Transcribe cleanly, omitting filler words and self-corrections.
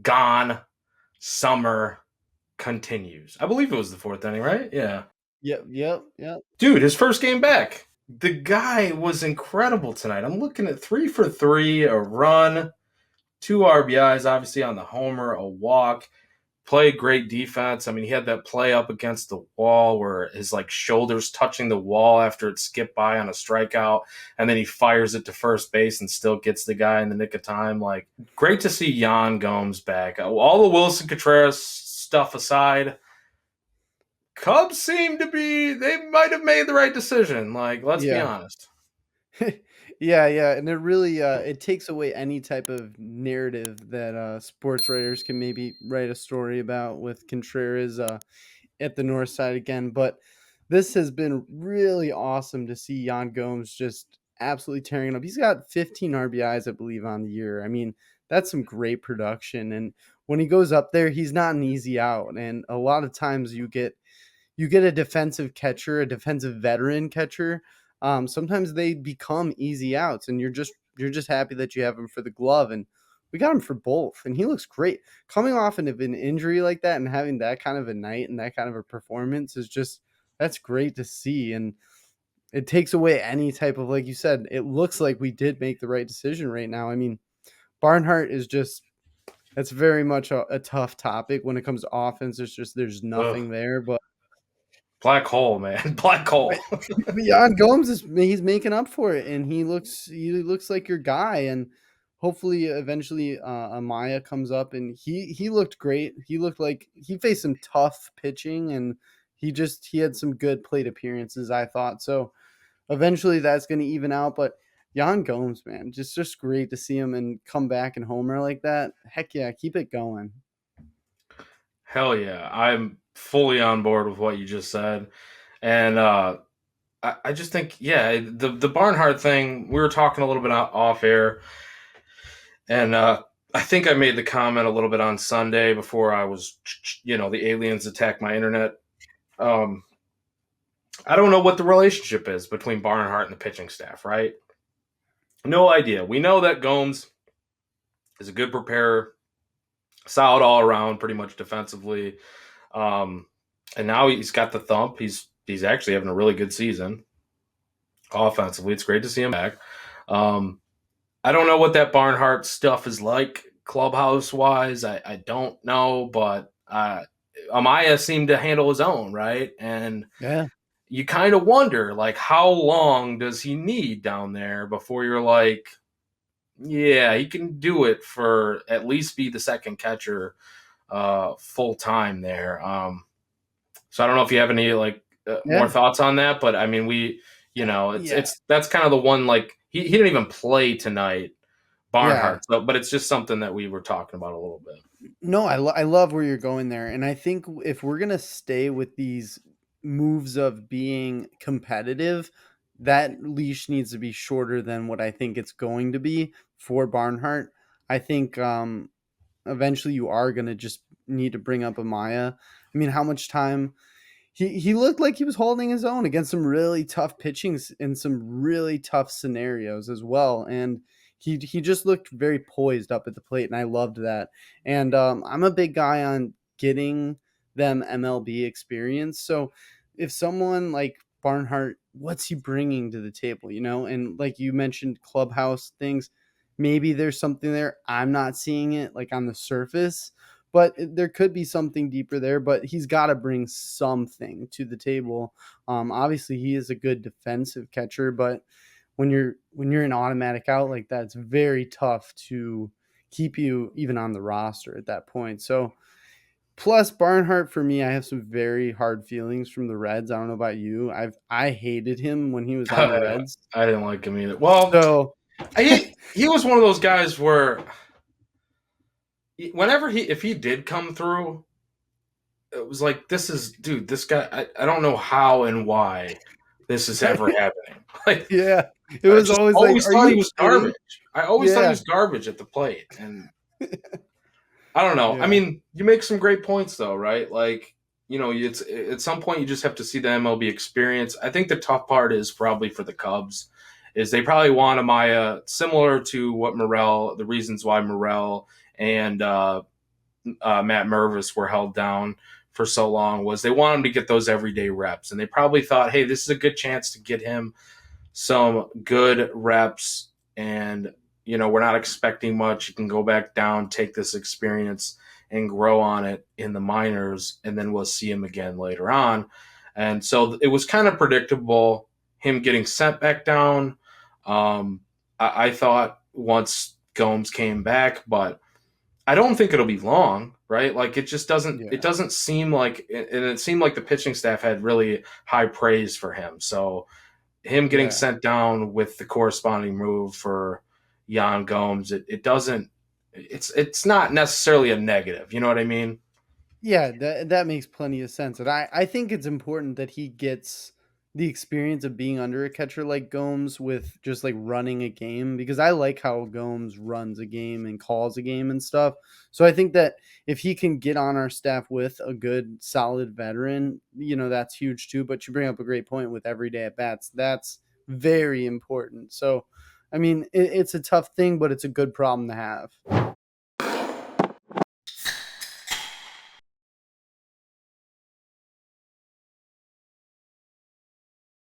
Gone summer continues. I believe it was the fourth inning, right? Yeah. Yep. Dude, his first game back. The guy was incredible tonight. I'm looking at 3 for 3, a run, 2 RBIs, obviously on the homer, a walk. Played great defense. I mean, he had that play up against the wall where his like shoulders touching the wall after it skipped by on a strikeout, and then he fires it to first base and still gets the guy in the nick of time. Like, great to see Yan Gomes back. All the Wilson Contreras stuff aside, Cubs seem to be, they might have made the right decision. Like, let's be Yeah. honest. Yeah, and it really it takes away any type of narrative that sports writers can maybe write a story about with Contreras at the north side again. But this has been really awesome to see Yan Gomes just absolutely tearing it up. He's got 15 RBIs, I believe, on the year. I mean, that's some great production. And when he goes up there, he's not an easy out. And a lot of times you get a defensive catcher, a defensive veteran catcher. Sometimes they become easy outs, and you're just happy that you have him for the glove. And we got him for both, and he looks great. Coming off of an injury like that and having that kind of a night and that kind of a performance is just that's great to see. And it takes away any type of, like you said, it looks like we did make the right decision right now. I mean, Barnhart is just that's very much a tough topic when it comes to offense. There's Ugh. nothing there, but Black hole, man. Black hole. Yan Gomes is he's making up for it, and he looks like your guy. And hopefully, eventually, Amaya comes up, and he looked great. He looked like he faced some tough pitching, and he had some good plate appearances. I thought so. Eventually, that's going to even out, but. Yan Gomes, man, just great to see him and come back and homer like that. Heck yeah, keep it going. Hell yeah. I'm fully on board with what you just said. And I just think, yeah, the Barnhart thing, we were talking a little bit off air. And I think I made the comment a little bit on Sunday before I was, the aliens attacked my internet. Um, I don't know what the relationship is between Barnhart and the pitching staff, right? No idea. We know that Gomes is a good preparer, solid all around, pretty much defensively. Um, and now he's got the thump. He's actually having a really good season offensively. It's great to see him back. Um, I don't know what that Barnhart stuff is like clubhouse wise. I don't know, but Amaya seemed to handle his own, right? And Yeah. you kind of wonder, like, how long does he need down there before you're like, yeah, he can do it for at least be the second catcher full time there. So I don't know if you have any like more Yeah. thoughts on that, but I mean, Yeah. it's that's kind of the one like he didn't even play tonight, Yeah. Barnhart. So, but it's just something that we were talking about a little bit. No, I love where you're going there, and I think if we're gonna stay with these moves of being competitive, that leash needs to be shorter than what I think it's going to be for Barnhart. I think eventually you are gonna just need to bring up Amaya. I mean, how much time he looked like he was holding his own against some really tough pitchings in some really tough scenarios as well, and he just looked very poised up at the plate, and I loved that. And I'm a big guy on getting them MLB experience. So if someone like Barnhart, what's he bringing to the table, And like you mentioned, clubhouse things. Maybe there's something there. I'm not seeing it like on the surface, but there could be something deeper there. But he's got to bring something to the table. Obviously, he is a good defensive catcher, but when you're an automatic out like that, it's very tough to keep you even on the roster at that point. So plus Barnhart for me, I have some very hard feelings from the Reds. I don't know about you. I hated him when he was on the Reds. I didn't like him either. Well, So he was one of those guys where whenever if he did come through, it was like, this is, dude, this guy, I don't know how and why this is ever happening. Like, yeah, it I was just always like, always are thought he you was kidding? garbage. I always thought he Yeah, was garbage at the plate. And I don't know. I yeah, mean, you make some great points though, right? Like, it's at some point you just have to see the MLB experience. I think the tough part is probably for the Cubs is they probably want Amaya similar to what the reasons why Morrell and Matt Mervis were held down for so long was they want him to get those everyday reps, and they probably thought, hey, this is a good chance to get him some good reps, and we're not expecting much. You can go back down, take this experience, and grow on it in the minors, and then we'll see him again later on. And so it was kind of predictable him getting sent back down. I thought once Gomes came back, but I don't think it'll be long, right? Like it just doesn't. It Yeah. doesn't seem like, and it seemed like the pitching staff had really high praise for him. So him getting Yeah. sent down with the corresponding move for Yan Gomes, it doesn't. It's not necessarily a negative. You know what I mean? Yeah, that makes plenty of sense. And I think it's important that he gets the experience of being under a catcher like Gomes with just like running a game, because I like how Gomes runs a game and calls a game and stuff. So I think that if he can get on our staff with a good solid veteran, that's huge too. But you bring up a great point with everyday at bats. That's very important. So I mean, it's a tough thing, but it's a good problem to have.